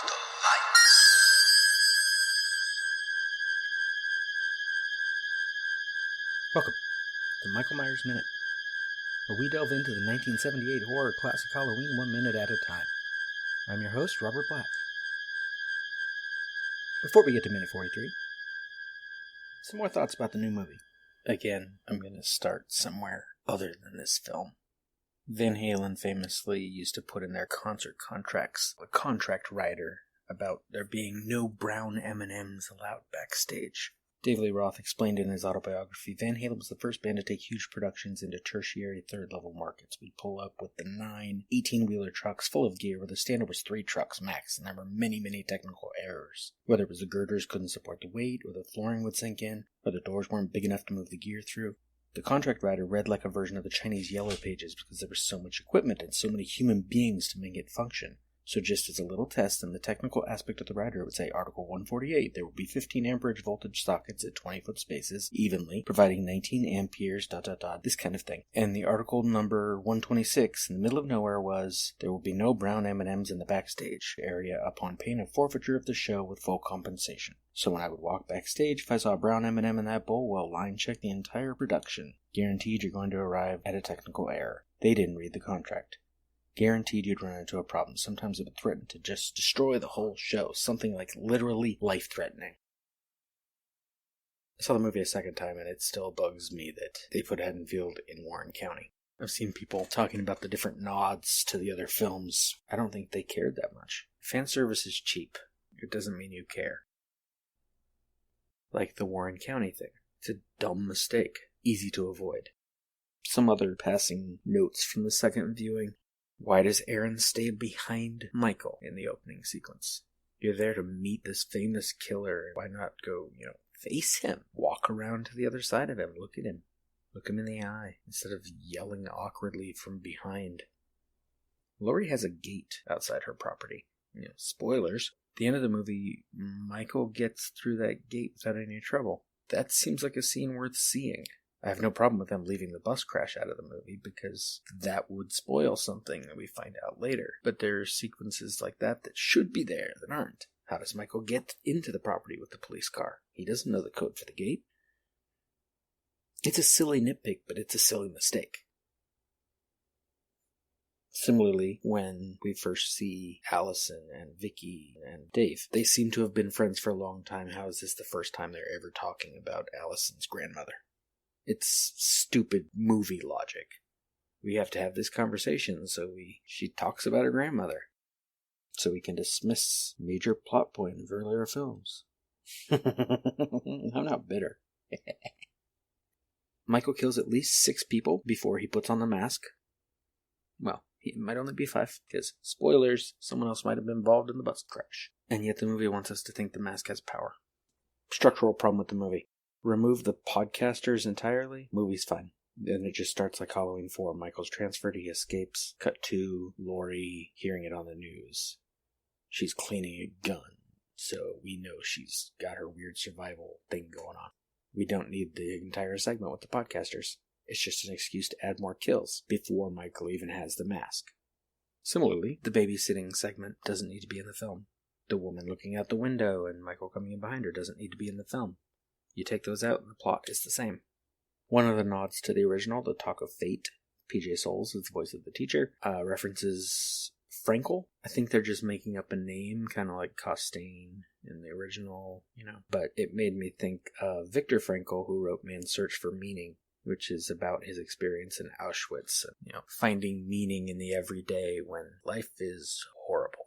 the lights. Welcome to Michael Myers Minute, where we delve into the 1978 horror classic Halloween 1 minute at a time. I'm your host, Robert Black. Before we get to minute 43, some more thoughts about the new movie. Again, I'm going to start somewhere other than this film. Van Halen famously used to put in their concert contracts a contract rider about there being no brown M&ms allowed backstage. David Lee Roth explained in his autobiography, Van Halen was the first band to take huge productions into tertiary third-level markets. We'd pull up with the 9 18-wheeler trucks full of gear where the standard was 3 trucks max, and there were many, many technical errors. Whether it was the girders couldn't support the weight, or the flooring would sink in, or the doors weren't big enough to move the gear through. The contract rider read like a version of the Chinese Yellow Pages because there was so much equipment and so many human beings to make it function. So just as a little test in the technical aspect of the rider, it would say Article 148, there will be 15 amperage voltage sockets at 20-foot spaces, evenly, providing 19 amperes, this kind of thing. And the article number 126 in the middle of nowhere was, there will be no brown M&Ms in the backstage area upon pain of forfeiture of the show with full compensation. So when I would walk backstage, if I saw a brown M&M in that bowl, well, line check the entire production. Guaranteed you're going to arrive at a technical error. They didn't read the contract. Guaranteed you'd run into a problem. Sometimes it would threaten to just destroy the whole show. Something like literally life-threatening. I saw the movie a second time and it still bugs me that they put Haddonfield in Warren County. I've seen people talking about the different nods to the other films. I don't think they cared that much. Fan service is cheap. It doesn't mean you care. Like the Warren County thing. It's a dumb mistake. Easy to avoid. Some other passing notes from the second viewing. Why does Aaron stay behind Michael in the opening sequence? You're there to meet this famous killer. Why not go, face him? Walk around to the other side of him. Look at him. Look him in the eye. Instead of yelling awkwardly from behind. Laurie has a gate outside her property. Spoilers. At the end of the movie, Michael gets through that gate without any trouble. That seems like a scene worth seeing. I have no problem with them leaving the bus crash out of the movie because that would spoil something that we find out later. But there are sequences like that should be there that aren't. How does Michael get into the property with the police car? He doesn't know the code for the gate. It's a silly nitpick, but it's a silly mistake. Similarly, when we first see Allison and Vicky and Dave, they seem to have been friends for a long time. How is this the first time they're ever talking about Allison's grandmother? It's stupid movie logic. We have to have this conversation, so she talks about her grandmother. So we can dismiss major plot point of earlier films. I'm not bitter. Michael kills at least 6 people before he puts on the mask. Well, it might only be 5, because, spoilers, someone else might have been involved in the bus crash. And yet the movie wants us to think the mask has power. Structural problem with the movie. Remove the podcasters entirely, movie's fine. Then it just starts like Halloween 4. Michael's transferred, he escapes. Cut to Laurie hearing it on the news. She's cleaning a gun, so we know she's got her weird survival thing going on. We don't need the entire segment with the podcasters. It's just an excuse to add more kills before Michael even has the mask. Similarly, the babysitting segment doesn't need to be in the film. The woman looking out the window and Michael coming in behind her doesn't need to be in the film. You take those out and the plot is the same. One of the nods to the original, the Talk of Fate, PJ Souls is the voice of the teacher, references Frankel. I think they're just making up a name, kind of like Costain in the original, But it made me think of Viktor Frankl, who wrote Man's Search for Meaning, which is about his experience in Auschwitz, finding meaning in the everyday when life is horrible.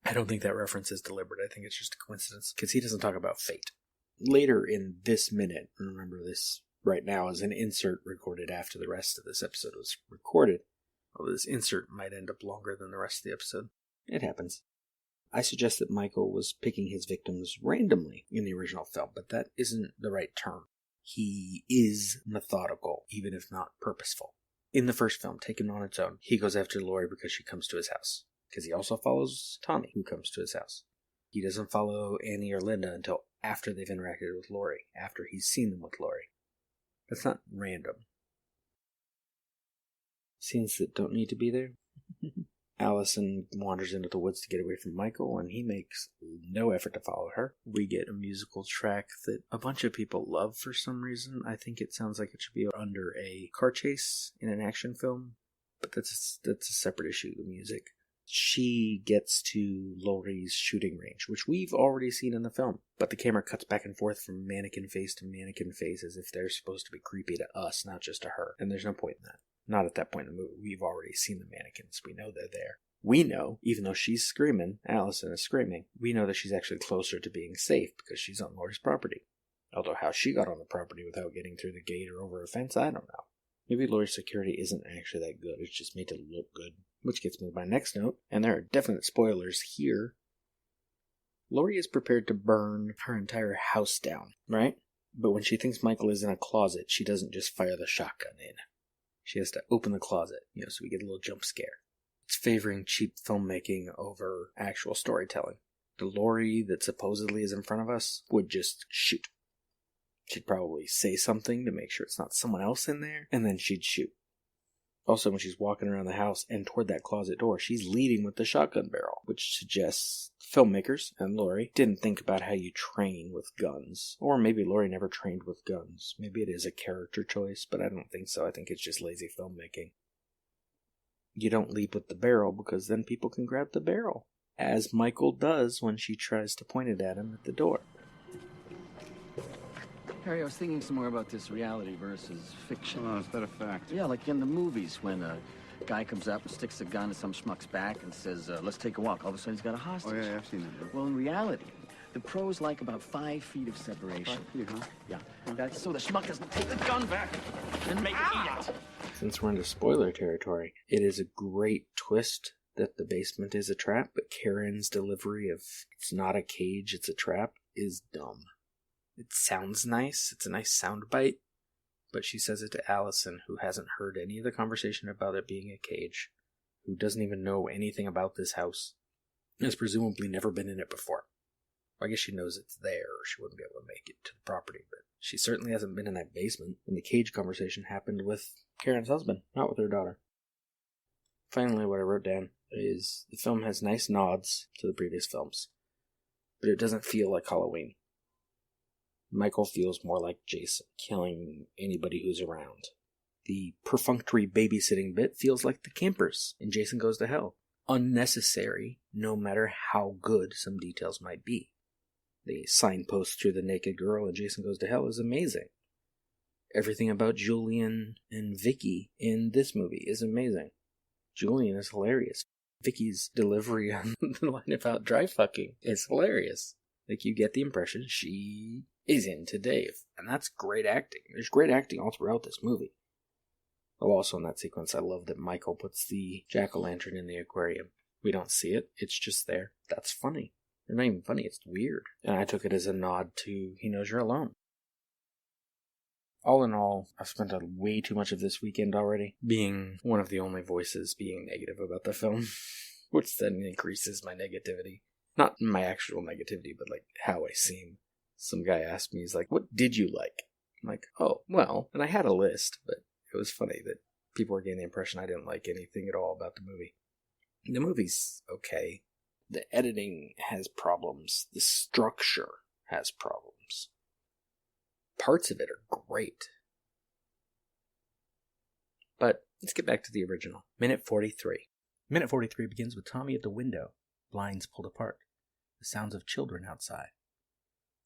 I don't think that reference is deliberate. I think it's just a coincidence, because he doesn't talk about fate. Later in this minute, remember this right now is an insert recorded after the rest of this episode was recorded. Although this insert might end up longer than the rest of the episode. It happens. I suggest that Michael was picking his victims randomly in the original film, but that isn't the right term. He is methodical, even if not purposeful. In the first film, taken on its own, he goes after Laurie because she comes to his house. Because he also follows Tommy, who comes to his house. He doesn't follow Annie or Linda until after they've interacted with Laurie, after he's seen them with Laurie. That's not random. Scenes that don't need to be there? Allison wanders into the woods to get away from Michael, and he makes no effort to follow her. We get a musical track that a bunch of people love for some reason. I think it sounds like it should be under a car chase in an action film, but that's a separate issue, the music. She gets to Laurie's shooting range, which we've already seen in the film, but the camera cuts back and forth from mannequin face to mannequin face as if they're supposed to be creepy to us, not just to her, and there's no point in that. Not at that point in the movie. We've already seen the mannequins. We know they're there. We know, even though she's screaming, Allison is screaming, we know that she's actually closer to being safe because she's on Laurie's property. Although how she got on the property without getting through the gate or over a fence, I don't know. Maybe Laurie's security isn't actually that good. It's just made to look good. Which gets me to my next note, and there are definite spoilers here. Laurie is prepared to burn her entire house down, right? But when she thinks Michael is in a closet, she doesn't just fire the shotgun in. She has to open the closet, so we get a little jump scare. It's favoring cheap filmmaking over actual storytelling. The Laurie that supposedly is in front of us would just shoot. She'd probably say something to make sure it's not someone else in there, and then she'd shoot. Also, when she's walking around the house and toward that closet door, she's leading with the shotgun barrel, which suggests filmmakers and Laurie didn't think about how you train with guns. Or maybe Laurie never trained with guns. Maybe it is a character choice, but I don't think so. I think it's just lazy filmmaking. You don't lead with the barrel because then people can grab the barrel, as Michael does when she tries to point it at him at the door. Harry, I was thinking some more about this reality versus fiction. Oh, is that a fact? Yeah, like in the movies when a guy comes up and sticks a gun in some schmuck's back and says, let's take a walk. All of a sudden he's got a hostage. Oh, yeah, I've seen that. Well, in reality, the pros like about 5 feet of separation. 5 feet, huh? Yeah, that's so the schmuck doesn't take the gun back and make it eat it. Since we're into spoiler territory, it is a great twist that the basement is a trap, but Karen's delivery of it's not a cage, it's a trap is dumb. It sounds nice, it's a nice soundbite, but she says it to Allison, who hasn't heard any of the conversation about it being a cage, who doesn't even know anything about this house, has presumably never been in it before. I guess she knows it's there, or she wouldn't be able to make it to the property, but she certainly hasn't been in that basement, and the cage conversation happened with Karen's husband, not with her daughter. Finally, what I wrote down is the film has nice nods to the previous films, but it doesn't feel like Halloween. Michael feels more like Jason, killing anybody who's around. The perfunctory babysitting bit feels like the campers in Jason Goes to Hell. Unnecessary, no matter how good some details might be. The signpost to the naked girl in Jason Goes to Hell is amazing. Everything about Julian and Vicky in this movie is amazing. Julian is hilarious. Vicky's delivery on the line about dry fucking is hilarious. Like, you get the impression she is into Dave. And that's great acting. There's great acting all throughout this movie. Oh, also in that sequence, I love that Michael puts the jack-o'-lantern in the aquarium. We don't see it. It's just there. That's funny. It's not even funny. It's weird. And I took it as a nod to He Knows You're Alone. All in all, I've spent way too much of this weekend already being one of the only voices being negative about the film, which then increases my negativity. Not my actual negativity, but like how I seem. Some guy asked me, he's like, what did you like? I'm like, oh, well, and I had a list, but it was funny that people were getting the impression I didn't like anything at all about the movie. The movie's okay. The editing has problems. The structure has problems. Parts of it are great. But let's get back to the original. Minute 43. Minute 43 begins with Tommy at the window, blinds pulled apart, the sounds of children outside.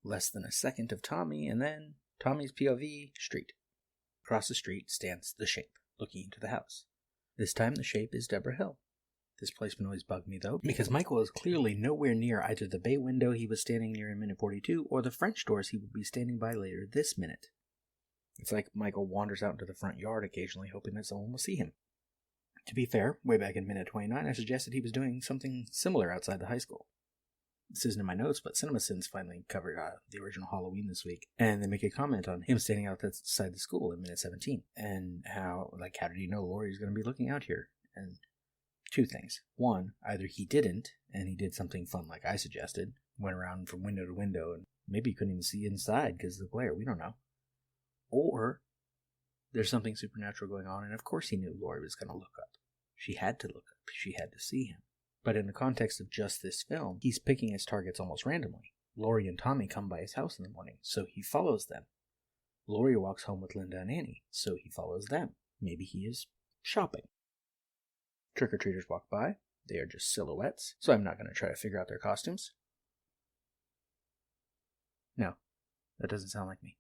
Less than a second of Tommy, and then Tommy's POV, street. Across the street stands the shape, looking into the house. This time the shape is Deborah Hill. This placement always bugged me, though, because Michael is clearly nowhere near either the bay window he was standing near in minute 42 or the French doors he would be standing by later this minute. It's like Michael wanders out into the front yard occasionally, hoping that someone will see him. To be fair, way back in minute 29, I suggested he was doing something similar outside the high school. This isn't in my notes, but CinemaSins finally covered the original Halloween this week, and they make a comment on him standing outside the school in minute 17, and how did he know Laurie's going to be looking out here? And two things. One, either he didn't, and he did something fun like I suggested, went around from window to window, and maybe he couldn't even see inside because of the glare, we don't know. Or there's something supernatural going on, and of course he knew Laurie was going to look up. She had to look up. she had to see him. But in the context of just this film, he's picking his targets almost randomly. Laurie and Tommy come by his house in the morning, so he follows them. Laurie walks home with Linda and Annie, so he follows them. Maybe he is shopping. Trick-or-treaters walk by. They are just silhouettes, so I'm not going to try to figure out their costumes. No, that doesn't sound like me.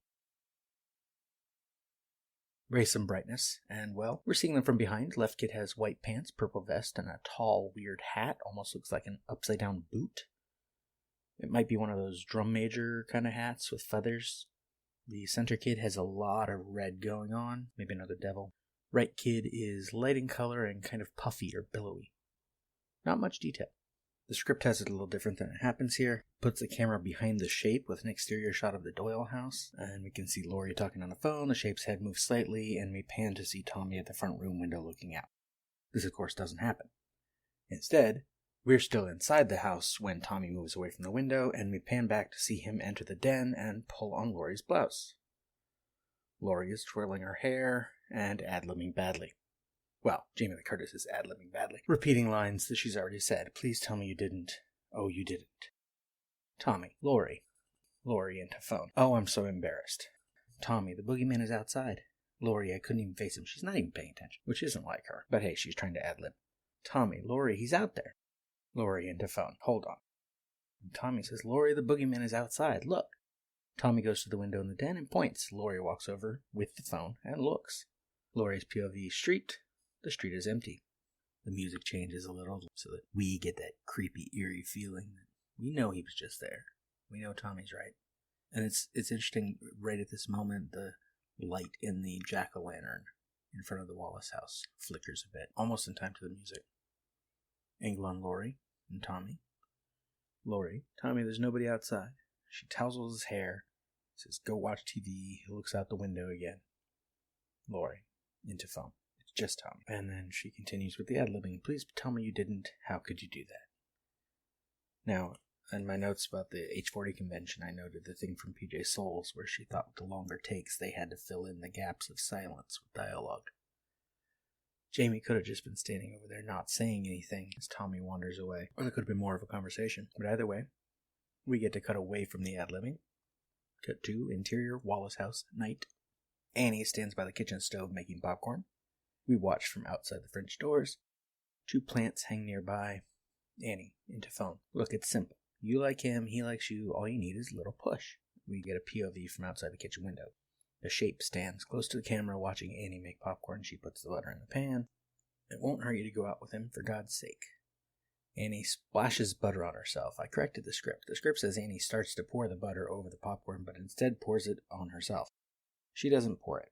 Raise some brightness, and well, we're seeing them from behind. Left kid has white pants, purple vest, and a tall, weird hat. Almost looks like an upside-down boot. It might be one of those drum major kind of hats with feathers. The center kid has a lot of red going on. Maybe another devil. Right kid is light in color and kind of puffy or billowy. Not much detail. The script has it a little different than it happens here. Puts the camera behind the shape with an exterior shot of the Doyle house. And we can see Laurie talking on the phone. The shape's head moves slightly, and we pan to see Tommy at the front room window looking out. This, of course, doesn't happen. Instead, we're still inside the house when Tommy moves away from the window, and we pan back to see him enter the den and pull on Laurie's blouse. Laurie is twirling her hair and ad-libbing badly. Well, Jamie Lee Curtis is ad-libbing badly, repeating lines that she's already said. Please tell me you didn't. Oh, you didn't. Tommy, Laurie. Laurie into phone. Oh, I'm so embarrassed. Tommy, the boogeyman is outside. Laurie, I couldn't even face him. She's not even paying attention, which isn't like her. But hey, she's trying to ad-lib. Tommy, Laurie, he's out there. Laurie into phone. Hold on. And Tommy says, Laurie, the boogeyman is outside. Look. Tommy goes to the window in the den and points. Laurie walks over with the phone and looks. Laurie's POV street. The street is empty. The music changes a little so that we get that creepy, eerie feeling that we know he was just there. We know Tommy's right. And it's interesting, right at this moment, the light in the jack-o'-lantern in front of the Wallace house flickers a bit, almost in time to the music. Angle on Laurie and Tommy. Laurie, Tommy, there's nobody outside. She tousles his hair, says, go watch TV. He looks out the window again. Laurie, into phone. It's just Tommy. And then she continues with the ad-libbing. Please tell me you didn't. How could you do that? Now, in my notes about the H40 convention, I noted the thing from PJ Souls where she thought with the longer takes they had to fill in the gaps of silence with dialogue. Jamie could have just been standing over there not saying anything as Tommy wanders away. Or there could have been more of a conversation. But either way, we get to cut away from the ad-libbing. Cut to interior Wallace house night. Annie stands by the kitchen stove making popcorn. We watch from outside the French doors. 2 plants hang nearby. Annie, into phone. Look, it's simple. You like him, he likes you. All you need is a little push. We get a POV from outside the kitchen window. The shape stands close to the camera watching Annie make popcorn. She puts the butter in the pan. It won't hurt you to go out with him, for God's sake. Annie splashes butter on herself. I corrected the script. The script says Annie starts to pour the butter over the popcorn, but instead pours it on herself. She doesn't pour it.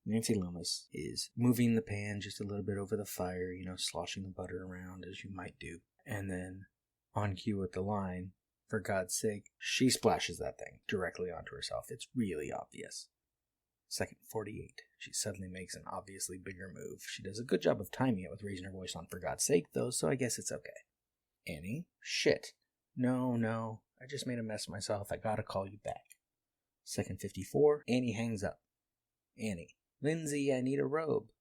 Nancy Loomis is moving the pan just a little bit over the fire, sloshing the butter around as you might do. And then, on cue with the line, for God's sake, she splashes that thing directly onto herself. It's really obvious. Second 48. She suddenly makes an obviously bigger move. She does a good job of timing it with raising her voice on for God's sake, though, so I guess it's okay. Annie? Shit. No. I just made a mess of myself. I gotta call you back. Second 54. Annie hangs up. Annie. Lindsay, I need a robe.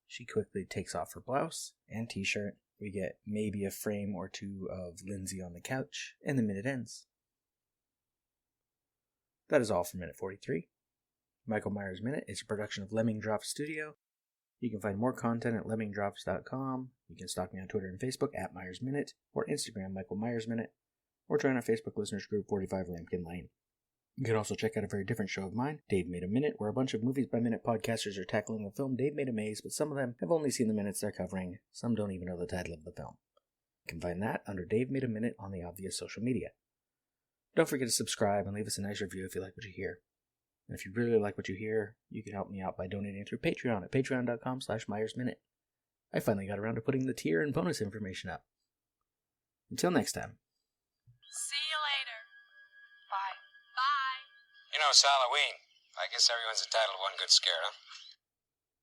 She quickly takes off her blouse and t-shirt. We get maybe a frame or 2 of Lindsay on the couch, and the minute ends. That is all for minute 43. Michael Myers Minute is a production of Lemming Drops Studio. You can find more content at lemmingdrops.com. You can stalk me on Twitter and Facebook at Myers Minute, or Instagram Michael Myers Minute, or join our Facebook listeners group 45 Lambkin Lane. You can also check out a very different show of mine, Dave Made a Minute, where a bunch of Movies by Minute podcasters are tackling the film Dave Made a Maze, but some of them have only seen the minutes they're covering. Some don't even know the title of the film. You can find that under Dave Made a Minute on the obvious social media. Don't forget to subscribe and leave us a nice review if you like what you hear. And if you really like what you hear, you can help me out by donating through Patreon at patreon.com/MyersMinute. I finally got around to putting the tier and bonus information up. Until next time. See you later. Bye. Bye. It's Halloween. I guess everyone's entitled to one good scare, huh?